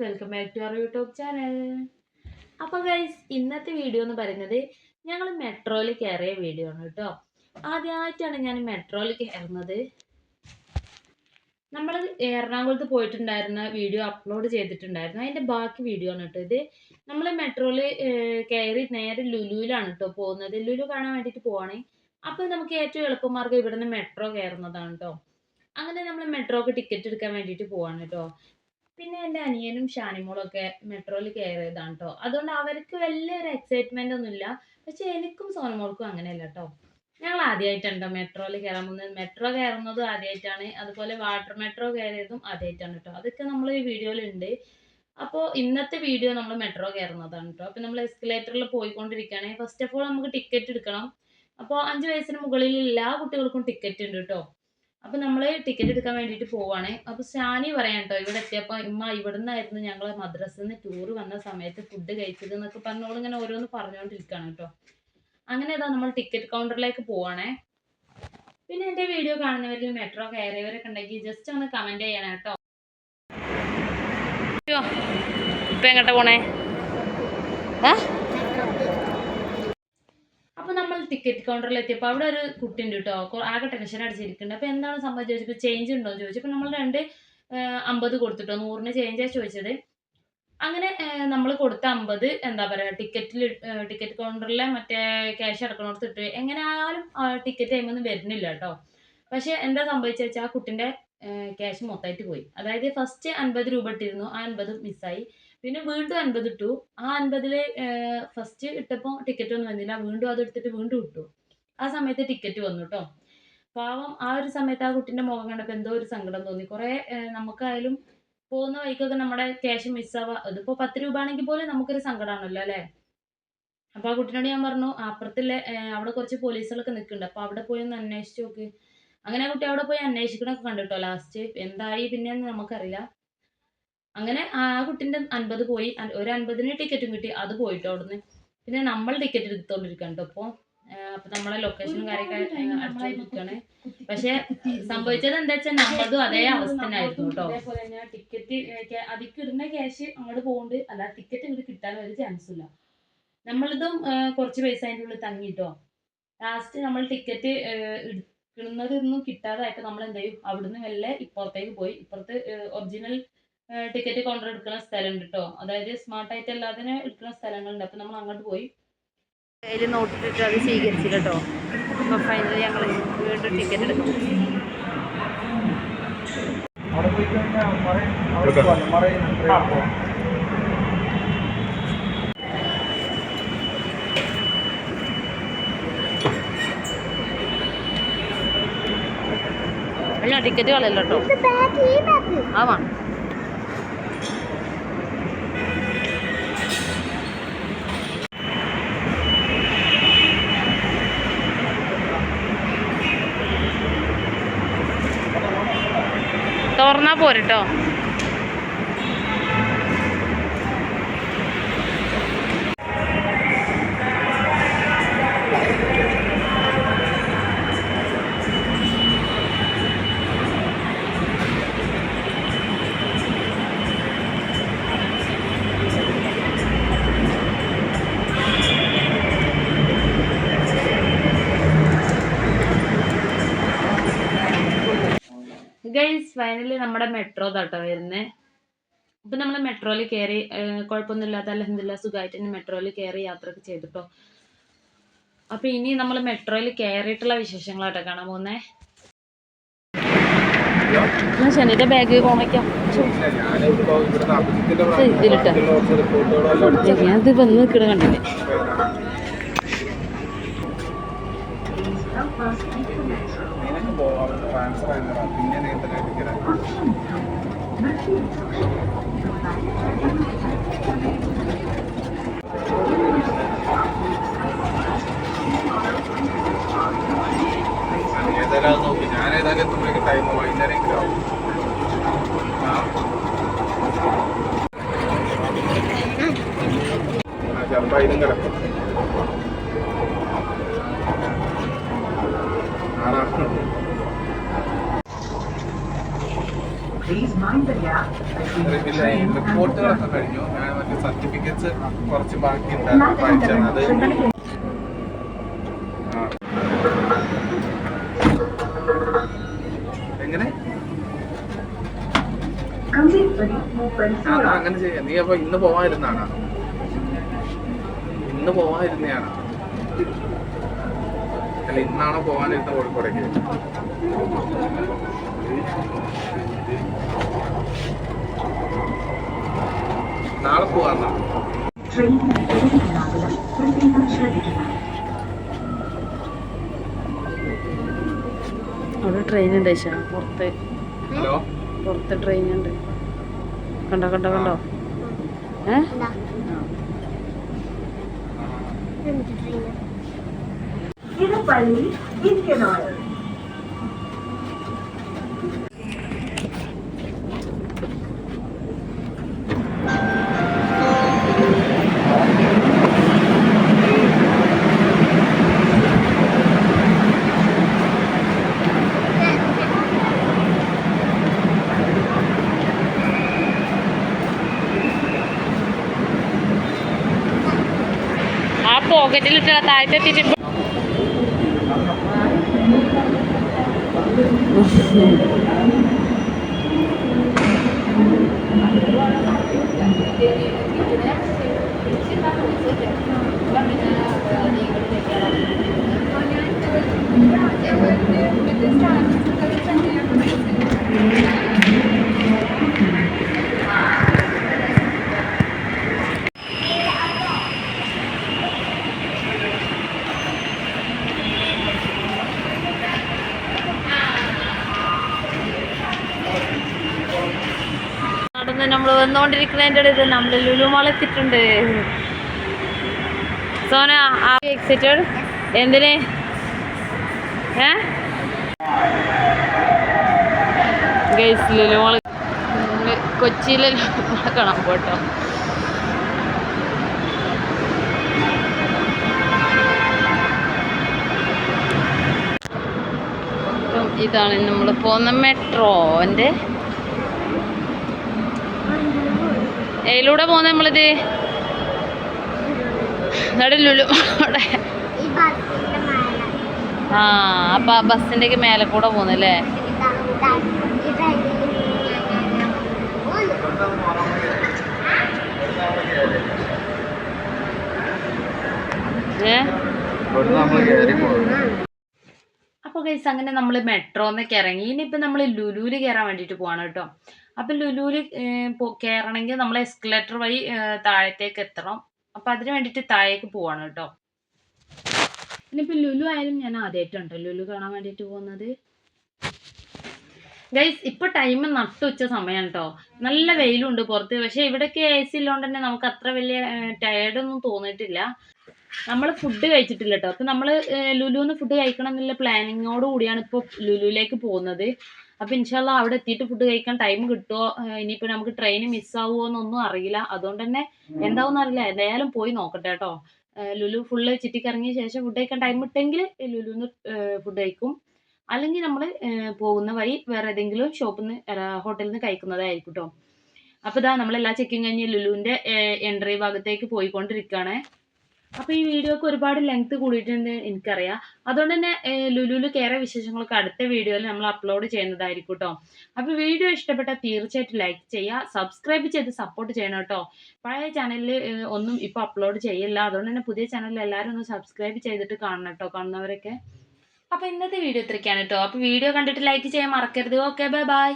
Welcome back to our YouTube channel. അപ്പോൾ guys, ഇന്നത്തെ video എന്ന് പറയുന്നത് ഞങ്ങൾ മെട്രോയിൽ കയറിയ വീഡിയോ ആണ് കേട്ടോ. ആദ്യമായിട്ടാണ് ഞാൻ മെട്രോയിൽ കയറുന്നത്. നമ്മൾ എറണാകുളത്ത് പോയിട്ടുണ്ടായിരുന്ന വീഡിയോ അപ്ലോഡ് ചെയ്തിട്ടുണ്ടായിരുന്നു. അതിൻ്റെ ബാക്കി വീഡിയോ ആണ് കേട്ടോ ഇത്. നമ്മൾ മെട്രോയിൽ കയറി നേരെ ലുലുവിലാണ് കേട്ടോ പോകുന്നത്. ലുലു കാണാൻ വേണ്ടിയിട്ട് പോവാണ്. അപ്പോൾ നമുക്ക് ഏറ്റവും എളുപ്പമാർഗ്ഗം ഇവിടെ നിന്ന് മെട്രോ കയറുന്നതാണ് കേട്ടോ. അങ്ങനെ നമ്മൾ മെട്രോക്ക് ടിക്കറ്റ് എടുക്കാൻ വേണ്ടിയിട്ട് പോവാണ് കേട്ടോ. പിന്നെ എൻ്റെ അനിയനും ഷാനിമോളും ഒക്കെ മെട്രോയിൽ കയറിയതാണ് കേട്ടോ. അതുകൊണ്ട് അവർക്ക് വലിയൊരു എക്സൈറ്റ്മെൻ്റ് ഒന്നുമില്ല. പക്ഷെ എനിക്കും സോനമോൾക്കും അങ്ങനെയല്ല കേട്ടോ. ഞങ്ങൾ ആദ്യമായിട്ടാണ് കേട്ടോ മെട്രോയിൽ കയറാൻ പോകുന്നത്. മെട്രോ കയറുന്നതും ആദ്യമായിട്ടാണ്, അതുപോലെ വാട്ടർ മെട്രോ കയറിയതും ആദ്യമായിട്ടാണ് കേട്ടോ. അതൊക്കെ നമ്മൾ ഈ വീഡിയോയിലുണ്ട്. അപ്പോൾ ഇന്നത്തെ വീഡിയോ നമ്മൾ മെട്രോ കയറുന്നതാണ് കേട്ടോ. അപ്പോൾ നമ്മൾ എസ്കലേറ്ററിൽ പോയിക്കൊണ്ടിരിക്കുകയാണ്. ഫസ്റ്റ് ഓഫ് ഓൾ നമുക്ക് ടിക്കറ്റ് എടുക്കണം. അപ്പോൾ 5 വയസ്സിന് മുകളിൽ എല്ലാ കുട്ടികൾക്കും ടിക്കറ്റ് ഉണ്ട് കേട്ടോ. അപ്പോൾ നമ്മൾ ടിക്കറ്റ് എടുക്കാൻ വേണ്ടിയിട്ട് പോവാണ്. അപ്പോൾ ഷാനി പറയാം കേട്ടോ, ഇവിടെ എത്തിയപ്പോൾ ഇമ്മ ഇവിടെ നിന്നായിരുന്നു ഞങ്ങൾ മദ്രസയിൽ നിന്ന് ടൂർ വന്ന സമയത്ത് ഫുഡ് കഴിച്ചത് എന്നൊക്കെ പറഞ്ഞോളൂ. ഇങ്ങനെ ഓരോന്ന് പറഞ്ഞുകൊണ്ടിരിക്കുകയാണ് കേട്ടോ. അങ്ങനെ ഇതാ നമ്മൾ ടിക്കറ്റ് കൗണ്ടറിലേക്ക് പോവാണേ. പിന്നെ എൻ്റെ വീഡിയോ കാണുന്നവരിൽ മെട്രോ കയറിയവരൊക്കെ ഉണ്ടെങ്കിൽ ജസ്റ്റ് ഒന്ന് കമൻറ്റ് ചെയ്യണം കേട്ടോ. ഇപ്പം എങ്ങോട്ടാ പോണേ? അപ്പോൾ നമ്മൾ ടിക്കറ്റ് കൗണ്ടറിൽ എത്തിയപ്പോൾ അവിടെ ഒരു കുട്ടി ഉണ്ട് കേട്ടോ. ആകെ ടെൻഷൻ അടിച്ചിരിക്കുന്നുണ്ട്. അപ്പോൾ എന്താണ് സംഭവം ചോദിച്ചപ്പോൾ ചേഞ്ച് ഉണ്ടോ എന്ന് ചോദിച്ചപ്പോൾ നമ്മൾ 2.50 കൊടുത്തിട്ടോ. 100 ചേഞ്ചാണ് ചോദിച്ചത്. അങ്ങനെ നമ്മൾ കൊടുത്ത 50 എന്താ പറയുക ടിക്കറ്റ് കൗണ്ടറിലെ മറ്റേ ക്യാഷ് അടക്കണോടത്ത് ഇട്ട് എങ്ങനെയായാലും ടിക്കറ്റ് കഴിയുമ്പോൾ വരുന്നില്ല കേട്ടോ. പക്ഷേ എന്താ സംഭവിച്ചത് വെച്ചാൽ ആ കുട്ടിൻ്റെ ക്യാഷ് മൊത്തമായിട്ട് പോയി. അതായത് ഫസ്റ്റ് 50 രൂപ ഇട്ടിരുന്നു, ആ 50 മിസ്സായി. പിന്നെ വീണ്ടും 50 ഇട്ടു. ആ 50-ൽ ഫസ്റ്റ് ഇട്ടപ്പോൾ ടിക്കറ്റ് ഒന്നും വന്നില്ല. വീണ്ടും അത് എടുത്തിട്ട് വീണ്ടും ഇട്ടു. ആ സമയത്ത് ടിക്കറ്റ് വന്നു കേട്ടോ. പാവം ആ ഒരു സമയത്ത് ആ കുട്ടീൻ്റെ മുഖം കണ്ടപ്പോൾ എന്തോ ഒരു സങ്കടം തോന്നി. കുറേ നമുക്കായാലും പോകുന്ന വഴിക്കൊക്കെ നമ്മുടെ ക്യാഷ് മിസ്സാവുക, അതിപ്പോൾ 10 രൂപ ആണെങ്കിൽ പോലും നമുക്കൊരു സങ്കടമാണല്ലോ അല്ലേ. അപ്പോൾ ആ കുട്ടീനോട് ഞാൻ പറഞ്ഞു, അപ്പുറത്തുള്ള അവിടെ കുറച്ച് പോലീസുകളൊക്കെ നിൽക്കുന്നുണ്ട്, അപ്പോൾ അവിടെ പോയി ഒന്ന് അന്വേഷിച്ച് നോക്ക്. അങ്ങനെ ആ കുട്ടി അവിടെ പോയി അന്വേഷിക്കണമൊക്കെ കണ്ടിട്ടോ. ലാസ്റ്റ് എന്തായി പിന്നെയെന്ന് നമുക്കറിയില്ല. അങ്ങനെ ആ കുട്ടീൻ്റെ 50 പോയി. ഒരു 50-ന് ടിക്കറ്റും കിട്ടി, അത് പോയിട്ടോ അവിടുന്ന്. പിന്നെ നമ്മൾ ടിക്കറ്റ് എടുത്തുകൊണ്ടിരിക്കുകയാണ് കേട്ടോ. അപ്പോൾ നമ്മളെ ലൊക്കേഷനും കാര്യമൊക്കെ അടിച്ചുകൊണ്ടിരിക്കുകയാണ്. പക്ഷെ സംഭവിച്ചത് എന്താ വെച്ചാൽ നമ്മളതും അതേ അവസ്ഥ തന്നെ ആയിരുന്നു കേട്ടോ. അതേപോലെ തന്നെ ടിക്കറ്റ് അതിക്ക് ഇടുന്ന ക്യാഷ് അങ്ങോട്ട് പോകുന്നുണ്ട്, അല്ല ടിക്കറ്റ് ഇങ്ങോട്ട് കിട്ടാൻ ഒരു ചാൻസും ഇല്ല. നമ്മളിതും കുറച്ച് പൈസ അതിൻ്റെ ഉള്ളിൽ തങ്ങിട്ടോ. ലാസ്റ്റ് നമ്മൾ ടിക്കറ്റ് എടുക്കുന്നതൊന്നും കിട്ടാതായപ്പോൾ നമ്മൾ എന്ത് ചെയ്യും, അവിടുന്ന് മെല്ലെ ഇപ്പുറത്തേക്ക് പോയി. ഇപ്പുറത്ത് ഒറിജിനൽ ടിക്കറ്റ് കൗണ്ടർ എടുക്കുന്ന സ്ഥലമുണ്ട് കേട്ടോ. അതായത് സ്മാർട്ടായിട്ട് എല്ലാത്തിനും എടുക്കുന്ന സ്ഥലങ്ങളുണ്ട്. അപ്പോൾ നമ്മൾ അങ്ങോട്ട് പോയി അതിൽ നോട്ടിട്ട് അത് സ്വീകരിച്ചില്ല കേട്ടോ. അപ്പോൾ ഫൈനലി ഞങ്ങൾ വീണ്ടും ടിക്കറ്റ് എടുക്കും. അല്ല ടിക്കറ്റ് കളയല്ലോ കേട്ടോ. ആ വേണം. തുറന്നാൽ പോരട്ടോ. ഗൈസ്, ഫൈനലി നമ്മുടെ മെട്രോ തട്ടോ വരുന്നത്. ഇപ്പം നമ്മൾ മെട്രോയിൽ കയറി കുഴപ്പമൊന്നും ഇല്ലാത്ത അൽഹംദുലില്ലാ സുഖമായിട്ട് തന്നെ മെട്രോയിൽ കയറി യാത്രയൊക്കെ ചെയ്തിട്ടോ. അപ്പം ഇനി നമ്മൾ മെട്രോയിൽ കയറിയിട്ടുള്ള വിശേഷങ്ങളായിട്ടോ കാണാൻ പോകുന്നേ. ശനിയുടെ ബാഗ് പോണയ്ക്കാം ഇതിലിട്ടോ. ഞാനിത് വന്ന് നിൽക്കണ കണ്ടില്ലേ. ഞാനേതായാലും എത്തുമ്പോഴേക്ക് ടൈം വൈകുന്നേരം ആവും. ചിലപ്പോൾ അതിനും കിടക്കും. Please mind the gap between the റിപ്പോർട്ടുകളൊക്കെ കഴിഞ്ഞു. ഞാൻ മറ്റേ സർട്ടിഫിക്കറ്റ്സ് കുറച്ച് ബാക്കി ഉണ്ടായിരുന്നു വായിച്ചാണ് അത്. എങ്ങനെ അങ്ങനെ ചെയ്യാം. നീ അപ്പൊ ഇന്ന് പോവാതിരുന്നാണ്? ഇന്ന് പോവാതിരുന്നയാണ് അല്ല ഇന്നാണോ പോവാനിരുന്ന കോഴിക്കോടേക്ക്? നാളെ പോവാന്നാ? അവിടെ ട്രെയിൻ ഉണ്ട് പുറത്ത്. ഹലോ, പുറത്ത് ട്രെയിൻ ഉണ്ട്. കണ്ടോ കണ്ടോ കണ്ടോ? ആ പോക്കറ്റിലിട്ടാ താഴത്തെത്തിട്ട് നടന്ന് നമ്മൾ വന്നുകൊണ്ടിരിക്കുന്നതിൻ്റെ ഇടയിൽ നമ്മൾ ലുലു മാൾ എത്തിയിട്ടുണ്ട്. സോന എക്സൈറ്റഡ് എന്തിന്? ഗൈസ് ലുലു മാൾ കൊച്ചിയിലെ ലുലു മാൾ കാണാൻ പോട്ടോ. ഇതാണ് നമ്മൾ പോകുന്ന മെട്രോൻ്റെ എയിലൂടെ പോകുന്ന നമ്മളിത് ലുലു അവിടെ. ആ അപ്പൊ ആ ബസ്സിൻ്റെ ഒക്കെ മേലെ കൂടെ പോകുന്നല്ലേ? അപ്പോൾ ഗൈസ് അങ്ങനെ നമ്മൾ മെട്രോന്നൊക്കെ ഇറങ്ങി. ഇനിയിപ്പോൾ നമ്മൾ ലുലുവിൽ കയറാൻ വേണ്ടിയിട്ട് പോവാണ് കേട്ടോ. അപ്പം ലുലുവിൽ കയറണമെങ്കിൽ നമ്മൾ എസ്കലേറ്റർ വഴി താഴത്തേക്ക് എത്തണം. അപ്പം അതിന് വേണ്ടിയിട്ട് താഴേക്ക് പോവാണ് കേട്ടോ. ഇനിയിപ്പോൾ ലുലു ആയാലും ഞാൻ ആദ്യമായിട്ടുണ്ട് ലുലു കാണാൻ വേണ്ടിയിട്ട് പോകുന്നത്. ഗൈസ് ഇപ്പോൾ ടൈം നട്ടുച്ച സമയമാണ് കേട്ടോ. നല്ല വെയിലുണ്ട് പുറത്ത്. പക്ഷേ ഇവിടെയൊക്കെ AC ഉള്ളതുകൊണ്ട് തന്നെ നമുക്ക് അത്ര വലിയ ടയേർഡൊന്നും തോന്നിയിട്ടില്ല. നമ്മൾ ഫുഡ് കഴിച്ചിട്ടില്ല കേട്ടോ. അപ്പം നമ്മൾ ലുലുന്ന് ഫുഡ് കഴിക്കണം എന്നുള്ള പ്ലാനിങ്ങോട് കൂടിയാണ് ഇപ്പോൾ ലുലുവിലേക്ക് പോകുന്നത്. അപ്പോൾ ഇൻഷാല്ലാ അവിടെ എത്തിയിട്ട് ഫുഡ് കഴിക്കാൻ ടൈം കിട്ടുമോ, ഇനിയിപ്പോൾ നമുക്ക് ട്രെയിൻ മിസ്സാവുമോ എന്നൊന്നും അറിയില്ല. അതുകൊണ്ട് തന്നെ എന്താവും അറിയില്ല. എന്തായാലും പോയി നോക്കട്ടെ കേട്ടോ. ലുലു ഫുള്ള് ചുറ്റിക്കറങ്ങിയ ശേഷം ഫുഡ് കഴിക്കാൻ ടൈം കിട്ടെങ്കിൽ ലുലുന്ന് ഫുഡ് കഴിക്കും. അല്ലെങ്കിൽ നമ്മൾ പോകുന്ന വഴി വേറെ ഏതെങ്കിലും ഷോപ്പിൽ നിന്ന് ഹോട്ടലിൽ നിന്ന് കഴിക്കുന്നതായിരിക്കും കേട്ടോ. അപ്പോൾ ഇതാ നമ്മളെല്ലാം ചെക്കിങ് കഴിഞ്ഞ് ലുലുവിൻ്റെ എൻട്രി ഭാഗത്തേക്ക് പോയിക്കൊണ്ടിരിക്കുകയാണ്. അപ്പോൾ ഈ വീഡിയോക്ക് ഒരുപാട് ലെങ്ത് കൂടിയിട്ടുണ്ട് എനിക്കറിയാം. അതുകൊണ്ട് തന്നെ ലുലുവിൽ കയറിയ വിശേഷങ്ങളൊക്കെ അടുത്ത വീഡിയോയിൽ നമ്മൾ അപ്ലോഡ് ചെയ്യുന്നതായിരിക്കും കേട്ടോ. അപ്പോൾ വീഡിയോ ഇഷ്ടപ്പെട്ടാൽ തീർച്ചയായിട്ടും ലൈക്ക് ചെയ്യുക, സബ്സ്ക്രൈബ് ചെയ്ത് സപ്പോർട്ട് ചെയ്യണം കേട്ടോ. പഴയ ചാനലിൽ ഒന്നും ഇപ്പോൾ അപ്ലോഡ് ചെയ്യില്ല. അതുകൊണ്ട് തന്നെ പുതിയ ചാനലിൽ എല്ലാവരും ഒന്ന് സബ്സ്ക്രൈബ് ചെയ്തിട്ട് കാണണം കേട്ടോ, കാണുന്നവരൊക്കെ. അപ്പോൾ ഇന്നത്തെ വീഡിയോ ഇത്രയ്ക്കാണ് കേട്ടോ. അപ്പോൾ വീഡിയോ കണ്ടിട്ട് ലൈക്ക് ചെയ്യാൻ മറക്കരുത്. Okay, bye bye.